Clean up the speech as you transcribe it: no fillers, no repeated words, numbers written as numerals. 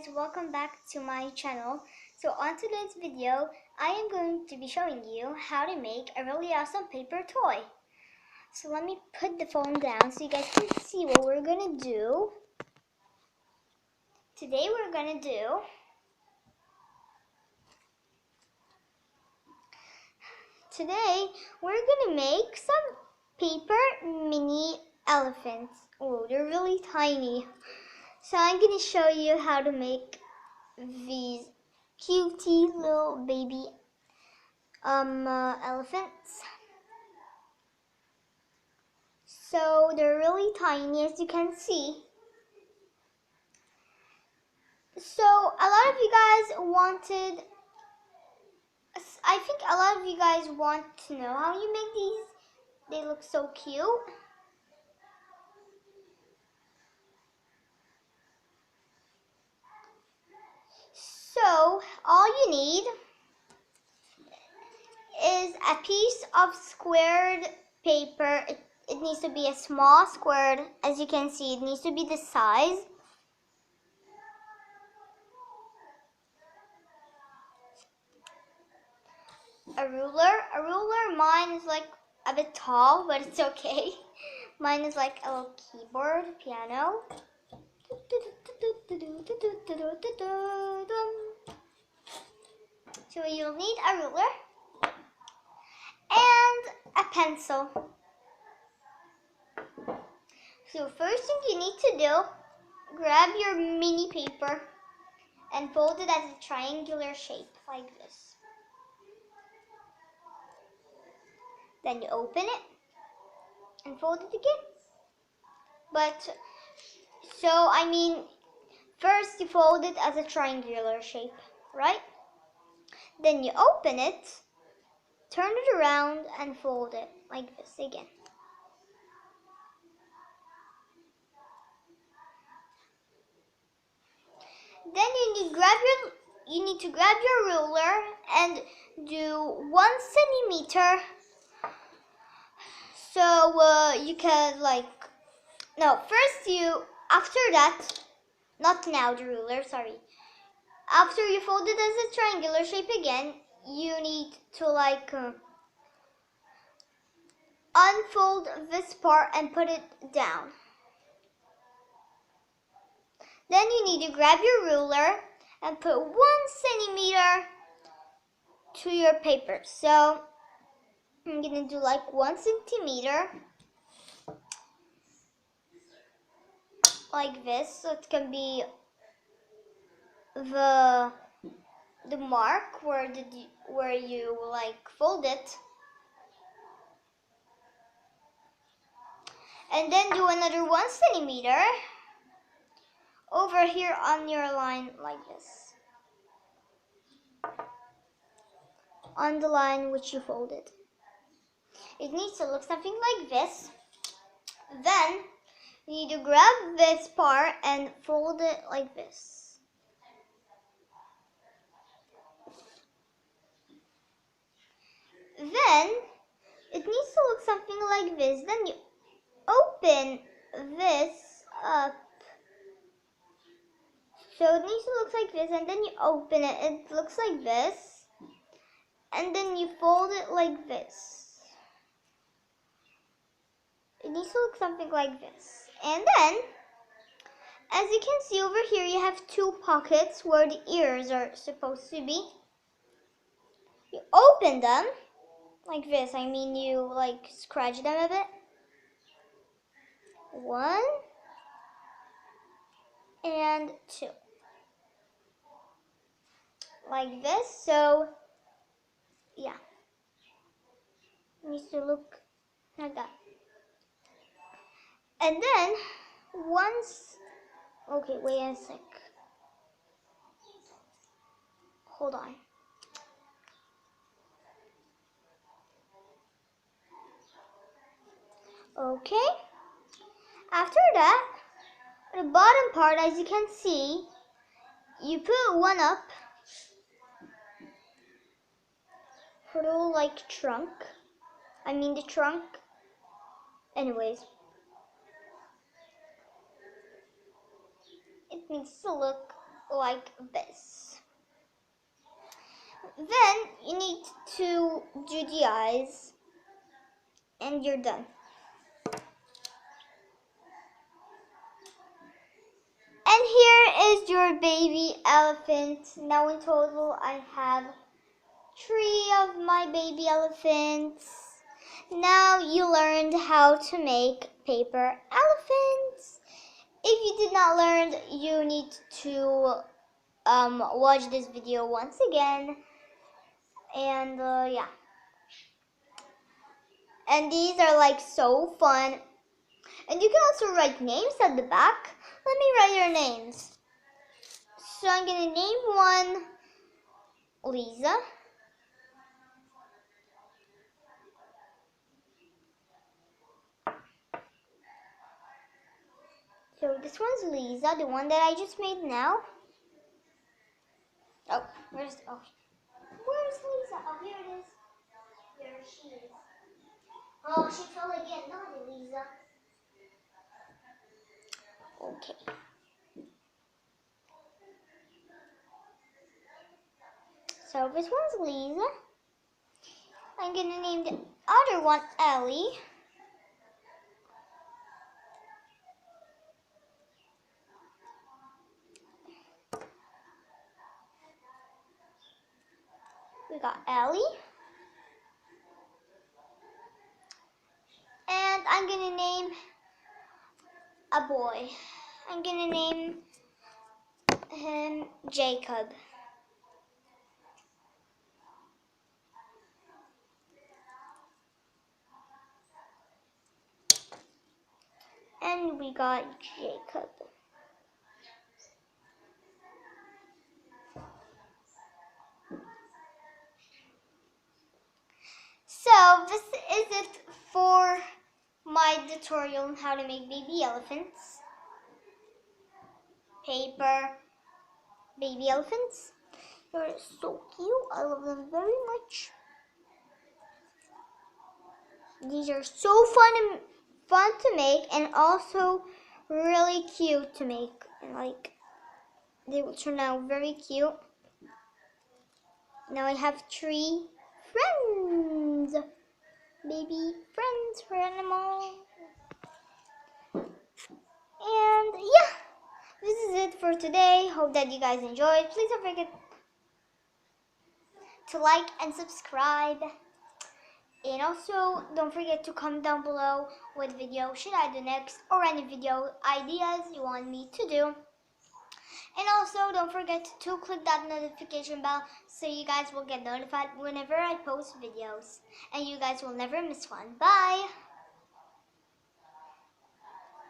guys, welcome back to my channel. So on today's video, I am going to be showing you how to make a really awesome paper toy. So let me put the phone down so you guys can see what we're gonna do. Today we're gonna make some paper mini elephants. Oh, they're really tiny. So I'm gonna show you how to make these cutie little baby elephants. So they're really tiny, as you can see. So I think a lot of you guys want to know how you make these. They look so cute. So all you need is a piece of squared paper. It needs to be a small squared. As you can see, it needs to be this size. A ruler, mine is like a bit tall, but it's okay. Mine is like a little keyboard, piano. So you'll need a ruler and a pencil. So first thing you need to do, grab your mini paper and fold it as a triangular shape like this. Then you open it and fold it again. First you fold it as a triangular shape, right? Then you open it, turn it around and fold it like this again. Then you need to grab your ruler and do 1 centimeter. So you can after that, not now the ruler, sorry. After you fold it as a triangular shape again, you need to unfold this part and put it down. Then you need to grab your ruler and put 1 centimeter to your paper. So I'm gonna do like 1 centimeter, like this. So it can be the mark where you fold it. And then do another 1 centimeter over here on your line like this. On the line which you folded. It needs to look something like this. Then you need to grab this part and fold it like this. Then it needs to look something like this. Then you open this up. So it needs to look like this, and then you open it. It looks like this. And then you fold it like this. It needs to look something like this. And then, as you can see over here, you have 2 pockets where the ears are supposed to be. You open them like this. You scratch them a bit. 1 and 2. Like this. So, yeah. It needs to look like that. And then, okay, wait a sec. Hold on. Okay. After that, the bottom part, as you can see, you put one up for the little trunk. The trunk. Anyways. It needs to look like this. Then you need to do the eyes, and you're done. And here is your baby elephant. Now in total I have 3 of my baby elephants. Now you learned how to make paper elephants. If you did not learn, you need to watch this video once again. And yeah. And these are like so fun. And you can also write names at the back. Let me write your names. So I'm going to name one Lisa. So this one's Lisa, the one that I just made now. Oh, where's Lisa? Oh, here it is. There she is. Oh, she fell again. Naughty Lisa. Okay. So this one's Lisa. I'm gonna name the other one Ellie. We got Ellie. And I'm gonna name a boy. I'm gonna name him Jacob. And we got Jacob. So this is it for my tutorial on how to make baby elephants. Paper baby elephants. They're so cute. I love them very much. These are so fun to make, and also really cute to make. And like, they will turn out very cute. Now I have 3 friends, baby friends for animals. And yeah, this is it for today. Hope that you guys enjoyed. Please don't forget to like and subscribe. And also, don't forget to comment down below what video should I do next, or any video ideas you want me to do. And also, don't forget to click that notification bell so you guys will get notified whenever I post videos. And you guys will never miss one. Bye!